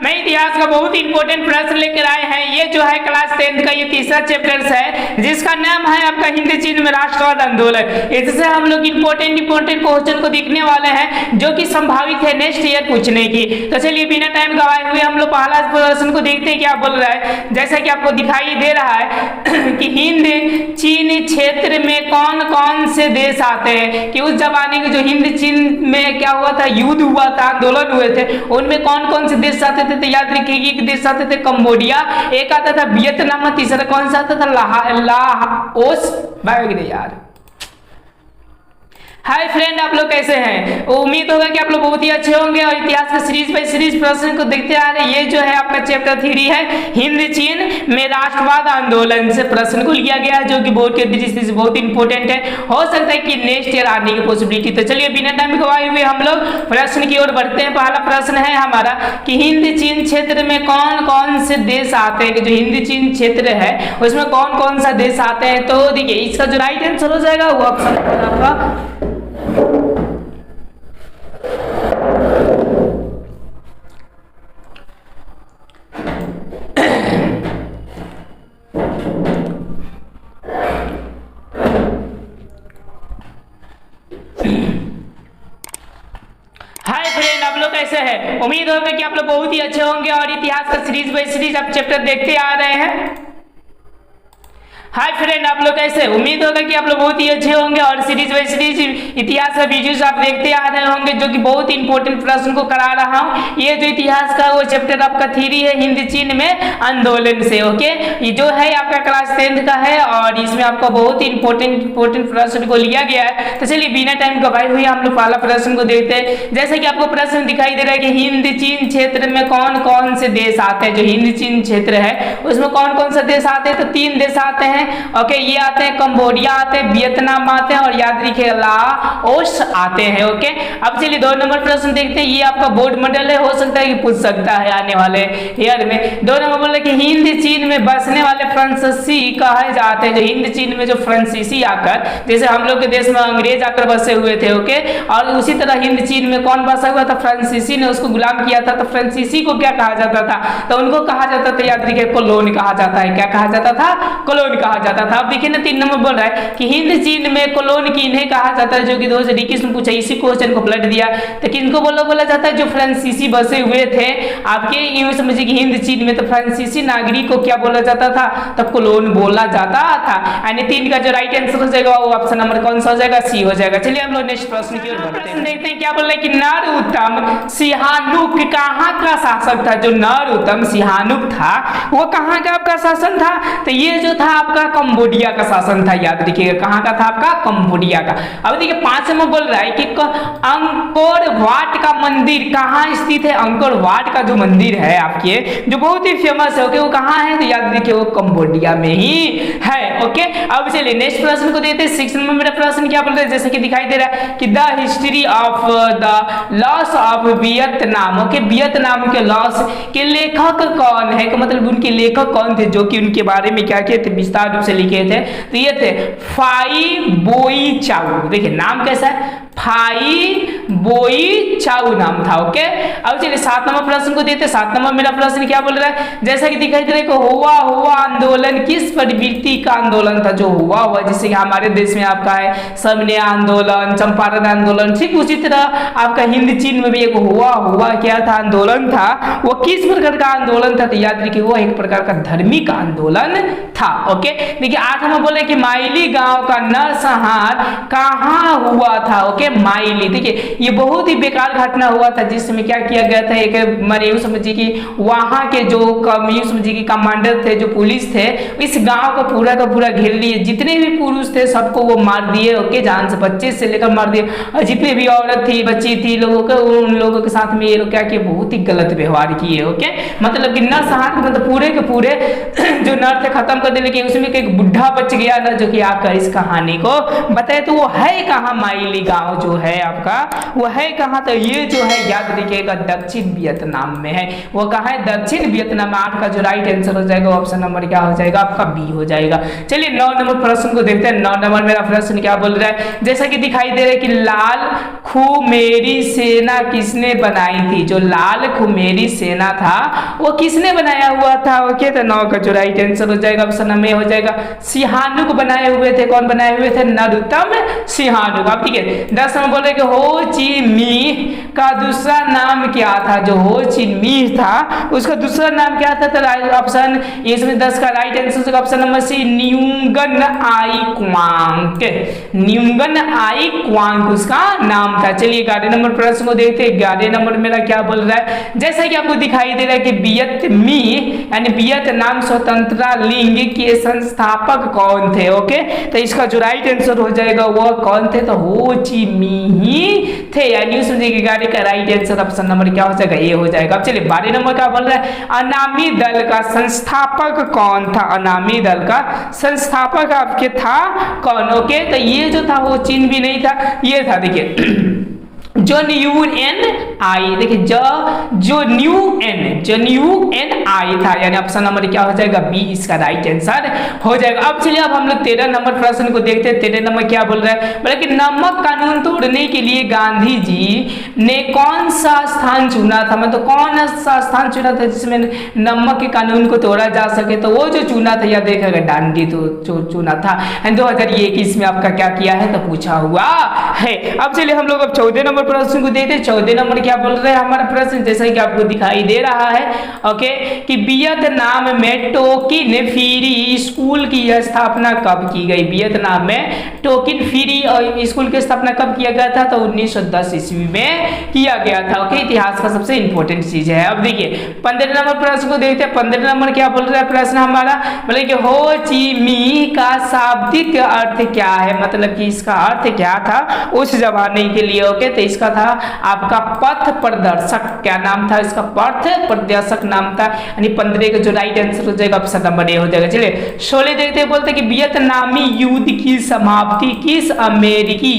मैं इतिहास का बहुत इंपॉर्टेंट प्रश्न लेकर आए हैं। ये जो है क्लास 10 का ये तीसरा चैप्टर है जिसका नाम है आपका हिंद चीन में राष्ट्रवाद आंदोलन। इससे हम लोग इंपॉर्टेंट क्वेश्चन को देखने वाले हैं जो कि संभावित है नेक्स्ट ईयर पूछने की। तो चलिए बिना टाइम गवाए हुए हम लोग पहला प्रश्न को देखते हैं क्या बोल रहा है। जैसा कि आपको दिखाई दे रहा है कि हिंद चीन क्षेत्र में कौन कौन से देश आते हैं, कि उस जमाने के जो हिंद चीन में क्या हुआ था, युद्ध हुआ था, आंदोलन हुए थे, उनमें कौन कौन से देश आते थे। तो याद रखिए एक देश आते थे कंबोडिया, एक आता था वियतनाम, तीसरा कौन सा आता था लाओस। यार हाय फ्रेंड, आप लोग कैसे हैं? उम्मीद होगा कि आप लोग बहुत ही अच्छे होंगे और इतिहास का सीरीज बाय सीरीज प्रश्न को देखते आ रहे हैं। ये जो है आपका चैप्टर 3 है हिंद चीन में राष्ट्रवाद आंदोलन से प्रश्न को लिया गया है जो कि बोर्ड के दृष्टि से बहुत इंपॉर्टेंट है। हो सकता है कि नेक्स्ट ईयर आने की पॉसिबिलिटी। तो चलिए बिना टाइम गवाए हुए हम लोग प्रश्न की ओर बढ़ते हैं। पहला प्रश्न है हमारा कि हिंद चीन क्षेत्र में कौन कौन से देश आते हैं। जो हिंद चीन क्षेत्र है उसमें कौन कौन सा देश आते हैं। तो देखिए इसका जो राइट आंसर हो जाएगा वो ऑप्शन आपका कैसे है। उम्मीद होगा कि आप लोग बहुत ही अच्छे होंगे और इतिहास का सीरीज बाय सीरीज आप चैप्टर देखते आ रहे हैं। हाय फ्रेंड, आप लोग कैसे? उम्मीद होगा कि आप लोग बहुत ही अच्छे होंगे और सीरीज बाय सीरीज इतिहास का वीडियोस आप देखते आ रहे होंगे जो कि बहुत इंपॉर्टेंट प्रश्न को करा रहा हूं। ये जो इतिहास का वो चैप्टर आपका 3 है हिंद चीन में आंदोलन से। ओके, ये जो है आपका क्लास 10 का है और इसमें आपका बहुत इंपॉर्टेंट प्रश्न को लिया गया है। तो चलिए बिना टाइम गवाए हुए हम लोग पहला प्रश्न को देखते हैं। जैसे कि आपको प्रश्न दिखाई दे रहा है कि हिंद चीन क्षेत्र में कौन कौन से देश आते हैं। जो हिंद चीन क्षेत्र है उसमें कौन कौन से देश आते हैं। तो 3 देश आते हैं। ओके, ये आते हैं कंबोडिया आते हैं, वियतनाम आते हैं और याद रखिए लाओस आते हैं। ओके, अब चलिए 2 नंबर प्रश्न देखते हैं। ये आपका बोर्ड मॉडल है, हो सकता है कि पूछ सकता है आने वाले ईयर में। 2 नंबर बोले कि हिंद चीन में बसने वाले फ्रांसीसी कहे जाते हैं। जो हिंद चीन में जो फ्रांसीसी आकर, जैसे हम लोग के देश में अंग्रेज आकर बसे हुए थे, ओके, और उसी तरह हिंद चीन में कौन बसा हुआ था, फ्रांसीसी ने उसको गुलाम किया था। तो फ्रांसीसी को क्या कहा जाता था, तो उनको कहा जाता था, याद रखिए कोलोन कहा जाता है। क्या कहा जाता था, कोलोन कहा जाता था। अब देखिए ना 3 नंबर बोल रहा है कि हिंद चीन में कोलोन किन्हें कहा जाता है, जो कि 2021 में पूछा, इसी क्वेश्चन को पलट दिया। तो किनको बोला जाता है, जो फ्रांसीसी बसे हुए थे आपके, यूं समझिए कि हिंद चीन में, तो फ्रांसीसी नागरिक को क्या बोला जाता था, तो कोलोन बोला जाता था। यानी 3 का जो राइट आंसर हो जाएगा वो ऑप्शन नंबर कौन सा हो जाएगा, सी हो जाएगा। चलिए हम लोग नेक्स्ट प्रश्न की ओर बढ़ते हैं। देखते हैं क्या बोल रहे हैं कि नरोत्तम सिहानुक कहां का शासक था। जो नरोत्तम सिहानुक था वो कहां का आपका शासन था, तो ये जो था आपका कंबोडिया का शासन था। याद रखिएगा कहां का था, आपका कंबोडिया का। अब देखिए 5 में बोल रहा है कि अंकोर वाट का मंदिर कहां स्थित है। अंकोर वाट का जो मंदिर है आपके, जो बहुत ही फेमस है, ओके, वो कहां है, तो याद रखिए वो कंबोडिया में ही है। ओके, अब चलिए नेक्स्ट प्रश्न को देखते हैं। 6 नंबर मेरा प्रश्न क्या बोल रहा है, जैसे कि दिखाई दे रहा है कि the history of the loss of Vietnam. Okay, Vietnam के लॉस के लेखक कौन है, कि मतलब उनके लेखक कौन थे जो कि उनके बारे में क्या किए थे, विस्तार रूप से लिखे थे। तो ये थे फाई बोई चाउ। देखिए नाम कैसा है, फाई बोई चाउ नाम था। ओके, अब चलिए 7 नंबर प्रश्न को देते हैं। 7 नंबर मेरा प्रश्न क्या बोल रहा है, जैसा कि दिखाई दे रहा है कि हुआ आंदोलन किस प्रवृत्ति का आंदोलन था। जो हुआ जैसे कि हमारे देश में आपका है समन्वय आंदोलन, चंपारण आंदोलन, ठीक उसी तरह आपका हिंद चीन में भी एक हुआ क्या था, आंदोलन था। वो किस प्रकार का आंदोलन था, तो याद रखिए वो एक प्रकार का धार्मिक आंदोलन था। ओके, देखिए 8 में बोले कि माइली गांव का नरसंहार कहां हुआ था। ओके, माइली, देखिए ये बहुत ही बेकार घटना हुआ था जिसमें क्या किया गया था, एक माने यूं समझिए कि वहां के जो यूं समझिए कि कमांडर थे, जो पुलिस थे, इस गांव को पूरा का पूरा घेर लिए। जितने भी पुरुष थे सबको वो मार दिए। ओके, जान से, बच्चे से लेकर मार दिए, और जितने भी औरत थी, बच्ची थी, लोगों के, उन लोगों के साथ में ये लोग क्या किए, बहुत ही गलत व्यवहार किए। ओके, मतलब कि नरसंहार मतलब पूरे के पूरे जो नर थे खत्म कर दिए। लेकिन उसमें एक बुढ़ा बच गया ना, जो कि आकर इस कहानी को बताए। तो वो है कहाँ, माइली गांव। गांव जो है आपका वो है कहाँ, तो ये जो है याद रखिएगा दक्षिण वियतनाम में है। वो कहाँ है, दक्षिण वियतनाम में। 8 का जो राइट आंसर हो जाएगा ऑप्शन नंबर क्या हो जाएगा आपका बी हो जाएगा। चलिए 9 नंबर प्रश्न को देखते हैं। 9 नंबर मेरा प्रश्न क्या बोल रहा है, जैसा कि दिखाई दे रहा है कि लाल खुमेरी सेना किसने बनाई थी। जो लाल खुमेरी सेना था वो किसने बनाया हुआ था। ओके, तो 9 का जो राइट आंसर हो जाएगा ऑप्शन नंबर हो जाएगा सिहानुक बनाए हुए थे। कौन बनाए हुए थे, नरोत्तम सिहानुक। अब ठीक है 10 नंबर बोल रहे कि हो ची मिन्ह का दूसरा नाम क्या था। जो हो ची मिन्ह था उसका दूसरा नाम क्या था, तो ऑप्शन इसमें 10 का right answer option number c Nguyen Ai क्वांग। न्यूंगन आई क्वांग उसका नाम था। चलिए 11 नंबर प्रश्न को देखते हैं। 11 नंबर मेरा क्या बोल रहा है, जैसा कि आपको दिखाई दे रहा है कि वियतमी यानी वियतनाम स्वतंत्रता लीग के संस्थापक कौन थे। ओके, तो इसका जो राइट आंसर हो जाएगा वो कौन थे, तो हो ची मिन्ह थे। यानी समझिए कि 11 का राइट आंसर ऑप्शन नंबर क्या हो जाएगा, ये हो जाएगा। अब चलिए 12 नंबर का बोल रहा है अनामी दल का संस्थापक कौन था। अनामी दल का संस्थापक आपके था कौन। ओके, तो ये जो था वो चीन भी नहीं था, ये था देखिए जॉन यू एन आई। देखिए जो न्यू एन आई था, यानी ऑप्शन नंबर क्या हो जाएगा बी इसका राइट आंसर हो जाएगा। अब चलिए अब हम लोग 13 नंबर प्रश्न को देखते हैं। 13 नंबर क्या बोल रहा है, बोला कि नमक कानून तोड़ने के लिए गांधी जी ने कौन सा स्थान चुना था। मतलब कौन सा स्थान चुना था जिसमें नमक के कानून को तोड़ा जा सके, तो वो जो चुना था या देखेगा डांडी तो चुना था। 2021 में आपका क्या किया है, तो पूछा हुआ है। अब चलिए हम लोग अब 14 नंबर प्रश्न को देखते हैं। 14 नंबर क्या बोल रहे हैं हमारा प्रश्न, जैसा कि आपको दिखाई दे रहा है ओके, कि वियतनाम में टोकिन फ्री स्कूल की स्थापना कब की गई। वियतनाम में टोकिन फ्री और स्कूल की स्थापना कब किया गया था, तो 1910 ईस्वी में किया गया था। ओके, इतिहास का सबसे इंपॉर्टेंट चीज है। अब देखिए 15 नंबर प्रश्न को देखते हैं। 15 नंबर क्या बोल रहा है प्रश्न हमारा, बोले कि हो ची मिन्ह का शाब्दिक अर्थ क्या है। मतलब कि इसका अर्थ क्या था उस जमाने के लिए। ओके, तो इसका था आपका पथ प्रदर्शक। क्या नाम था इसका, पथ प्रदर्शक नाम था। यानी 15 का जो राइट आंसर हो जाएगा ऑप्शन नंबर ए हो जाएगा। चलिए 16 देखते हैं। बोलते कि वियतनामी युद्ध की समाप्ति किस अमेरिकी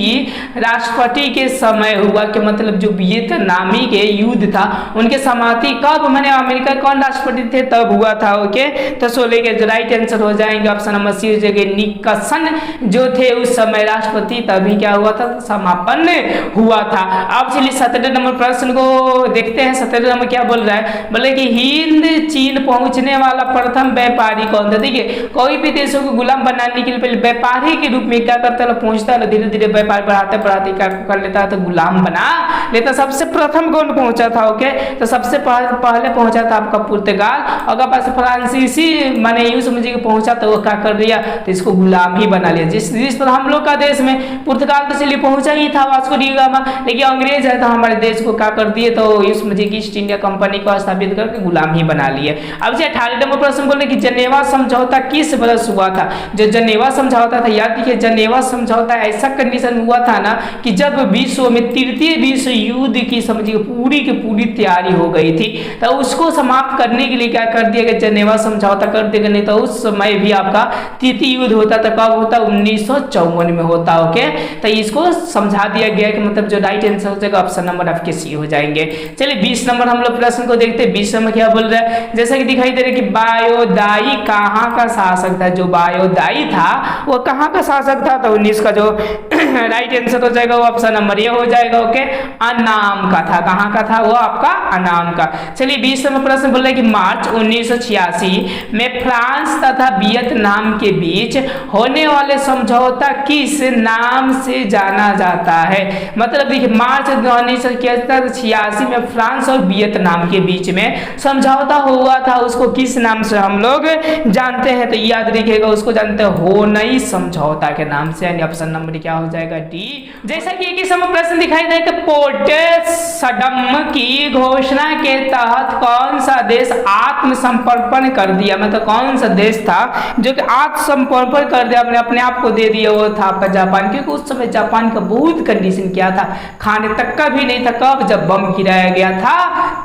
राष्ट्रपति के समय हुआ। कि मतलब जो वियतनामी के युद्ध था उनके समाप्ति कब, माने अमेरिका कौन राष्ट्रपति थे तब हुआ था। ओके, तो 16 के जो राइट आंसर हो जाएंगे ऑप्शन नंबर सी हो जाएगा निक्सन जो थे उस समय राष्ट्रपति, तभी क्या हुआ था, समापन हुआ था। अब चलिए 17 नंबर प्रश्न को देखते हैं। 17 नंबर क्या बोल रहा है, बोले कि हिंद चीन पहुंचने वाला प्रथम व्यापारी कौन था। देखिए कोई भी देशों को गुलाम बनाने के लिए पहले व्यापारी के रूप में क्या करता है, पहुंचता है, धीरे धीरे व्यापार बढ़ाते बढ़ाते क्या कर लेता है, तो गुलाम बना लेता। सबसे प्रथम कौन पहुंचा था। ओके, तो सबसे पहले पहुंचा था आपका पुर्तगाल। अगर पास फ्रांसीसी माने यूं समझिए पहुंचा तो वो क्या कर दिया, तो इसको गुलाम ही बना लिया। जिस पर हम लोग का देश में पुर्तगाल तो चलिए पहुंचा ही था वास्को डी गामा, लेकिन अंग्रेज है तो हमारे देश को क्या कर दिए, तो यूं समझिए कि ईस्ट इंडिया कंपनी को स्थापित करके गुलाम ही बना लिए। अब 18 नंबर प्रश्न बोले कि जनेवा समझौता किस वर्ष हुआ था। जो जनेवा समझौता था, याद रखिए जनेवा समझौता ऐसा कंडीशन हुआ था ना कि जब विश्व में तृतीय विश्व युद्ध की समझिए पूरी की पूरी तैयारी हो गई थी, तो उसको समाप्त करने के लिए क्या कर दिया गया, जनेवा समझौता कर दिया गया। नहीं तो उस समय भी आपका तृतीय युद्ध होता था, कब होता, 1954 में होता। ओके, तो इसको समझा दिया गया कि मतलब जो राइट आंसर हो जाएगा ऑप्शन नंबर आपके सी हो जाएंगे। चलिए 20 नंबर हम लोग प्रश्न को देखते हैं। 20 नंबर क्या बोल रहा है, जैसा कि दिखाई दे रहा है कि बायोदाई कहाँ का शासक था। जो बायोदाई था वो कहाँ का शासक था, तो 19 का जो राइट आंसर हो जाएगा वो ऑप्शन नंबर ये हो जाएगा। ओके, अनाम का था। कहाँ का था वो आपका, अनाम का। चलिए 20 नंबर प्रश्न बोल रहा है कि मार्च 1986 में फ्रांस तथा वियतनाम के बीच होने वाले समझौता किस नाम से जाना जाता है। मतलब देखिए मार्च 1986 में फ्रांस और वियतनाम के बीच में समझौता हुआ था, उसको किस नाम से हम लोग जानते हैं, तो याद रखिएगा उसको जानते हैं होनई समझौता के नाम से। यानी ऑप्शन नंबर क्या हो जाएगा, डी। जैसा कि एक ही समय प्रश्न दिखाई दे कि पोट्सडम की घोषणा के तहत कौन सा देश आत्मसमर्पण कर दिया। मतलब कौन सा देश था जो कि आत्मसमर्पण कर दिया, अपने आप को दे दिया, वो था आपका जापान। क्योंकि उस समय जापान का बहुत कंडीशन क्या था, खाने तक का भी नहीं था। कब, जब बम गिराया गया था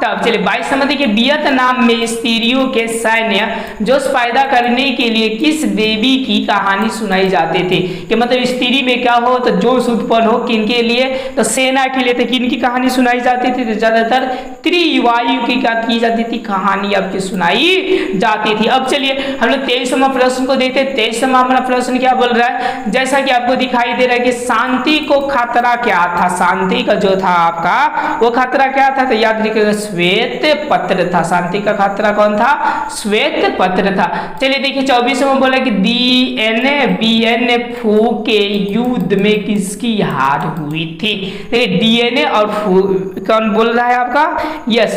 तब। चलिए 22 नंबर देखिए, वियतनाम में स्त्रियों के सैन्य जोश पैदा करने के लिए किस देवी की कहानी सुनाई जाती थी। कि मतलब स्त्री में क्या हो बहुत जोश उत्पन्न हो किनके लिए, तो सेना के लिए। तो किनकी कहानी सुनाई जाती थी, तो ज्यादातर त्रिवायु की क्या की जाती थी, कहानी आपकी सुनाई जाती थी। अब चलिए हम लोग 23वां प्रश्न को देखते हैं। 23वां हमारा प्रश्न क्या बोल रहा है, जैसा कि आपको दिखाई दे रहा है कि शांति को खतरा क्या था, शांति का जो था आपका वो खतरा क्या था, तो याद रखिएगा श्वेत पत्र था। शांति का खतरा कौन था, श्वेत पत्र था। चलिए देखिए 24वां बोला कि DNFO के युद्ध में किसकी हार हुई थी। देखिए डीएनए और कौन बोल रहा है आपका, यस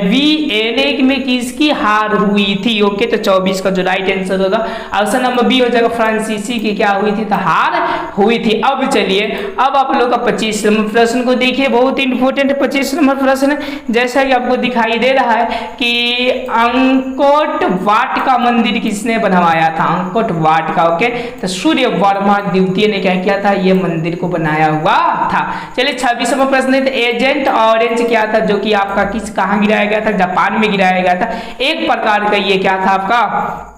VNA में किसकी हार हुई थी। ओके, तो 24 का जो राइट आंसर होगा ऑप्शन नंबर बी हो जाएगा, फ्रांसीसी की क्या हुई थी, तो हार हुई थी। अब चलिए अब आप लोग का 25 नंबर प्रश्न को देखिए, बहुत इंपॉर्टेंट 25 नंबर प्रश्न। जैसा कि आपको दिखाई दे रहा है कि अंकोट वाटिका मंदिर किसने बनवाया था, अंकोट वाटिका। ओके, तो सूर्य वर्मा द्वितीय ने क्या किया था, ये मंदिर को बनाया हुआ था। चलिए 26वां प्रश्न है, एजेंट ऑरेंज क्या था, जो कि आपका कहाँ गिराया गया था, जापान में गिराया गया था। एक प्रकार का ये क्या था आपका,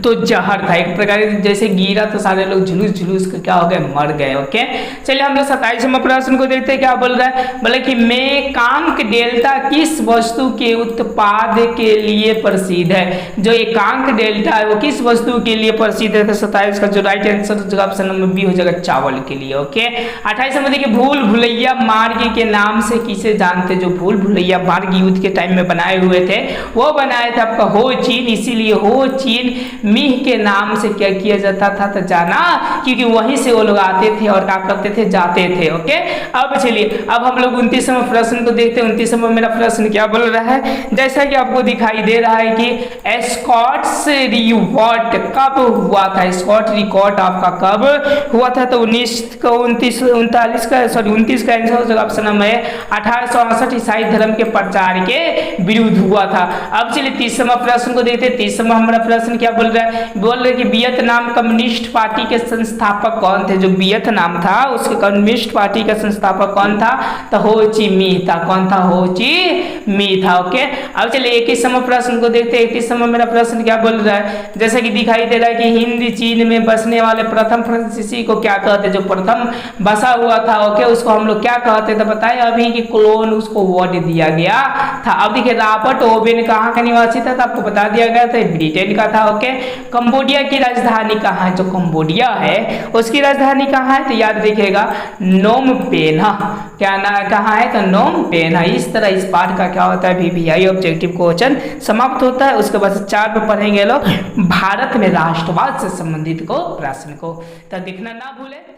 तो जहर था एक प्रकार, जैसे गिरा तो सारे लोग झुलूस झुलूस के क्या हो गए, मर गए। ओके, चलिए हम लोग 27वां प्रश्न को देखते हैं, क्या बोल रहा है, बोले कि मेकांक डेल्टा किस वस्तु के उत्पाद के लिए प्रसिद्ध है। जो एकांक डेल्टा है वो किस वस्तु के लिए प्रसिद्ध है, तो 27 का जो right answer option number B हो जाएगा, चावल के लिए। ओके, 28वां देखिए भूल भुलैया मार्ग के नाम से किसे जानते, जो भूल भुलैया मार्ग युद्ध के टाइम में बनाए हुए थे वो बनाए थे आपका हो चीन, इसीलिए हो चीन मीह के नाम से क्या किया जाता था, तो जाना, क्योंकि वहीं से वो लोग आते थे और क्या करते थे, जाते थे। ओके, अब चलिए अब हम लोग 29वां प्रश्न को देखते हैं। 29वां मेरा प्रश्न क्या बोल रहा है, जैसा कि आपको दिखाई दे रहा है कि स्कॉट्स रिवॉल्ट कब हुआ था, स्कॉट रिकॉर्ड आपका कब हुआ था, तो 29 का 29 का आंसर ऑप्शन नंबर है 1868 ईसाई धर्म के प्रचार के विरुद्ध हुआ था। अब चलिए 30वां प्रश्न को देखते हैं। 30वां हमारा प्रश्न क्या बोल रहे कि वियतनाम कम्युनिस्ट पार्टी के संस्थापक कौन थे, जो वियतनाम था उसके कम्युनिस्ट पार्टी का संस्थापक कौन था, तो हो ची मिन्ह था। कौन था, हो ची मिन्ह था। ओके, अब चलिए 21वां प्रश्न को देखते हैं। 21वां मेरा प्रश्न क्या बोल रहा है, जैसा कि दिखाई दे रहा है कि हिंद चीन में बसने वाले प्रथम फ्रांसीसी को क्या कहते, जो प्रथम बसा हुआ था। ओके, उसको हम लोग क्या कहते, तो बताए अभी कि क्लोन उसको वर्ड दिया गया था। अब देखिए रॉबर्ट ओवेन कहाँ का निवासी था, तो आपको बता दिया गया था ब्रिटेन का था। ओके, कंबोडिया की राजधानी कहाँ है, जो कंबोडिया है उसकी राजधानी कहाँ है, तो याद रखिएगा नोम पेन। क्या ना कहाँ है, तो नोम पेन है। इस तरह इस पाठ का क्या होता है, VVI ऑब्जेक्टिव क्वेश्चन समाप्त होता है। उसके बाद 4 पे पढ़ेंगे लोग भारत में राष्ट्रवाद से संबंधित को प्रश्न को, तो देखना ना भूले।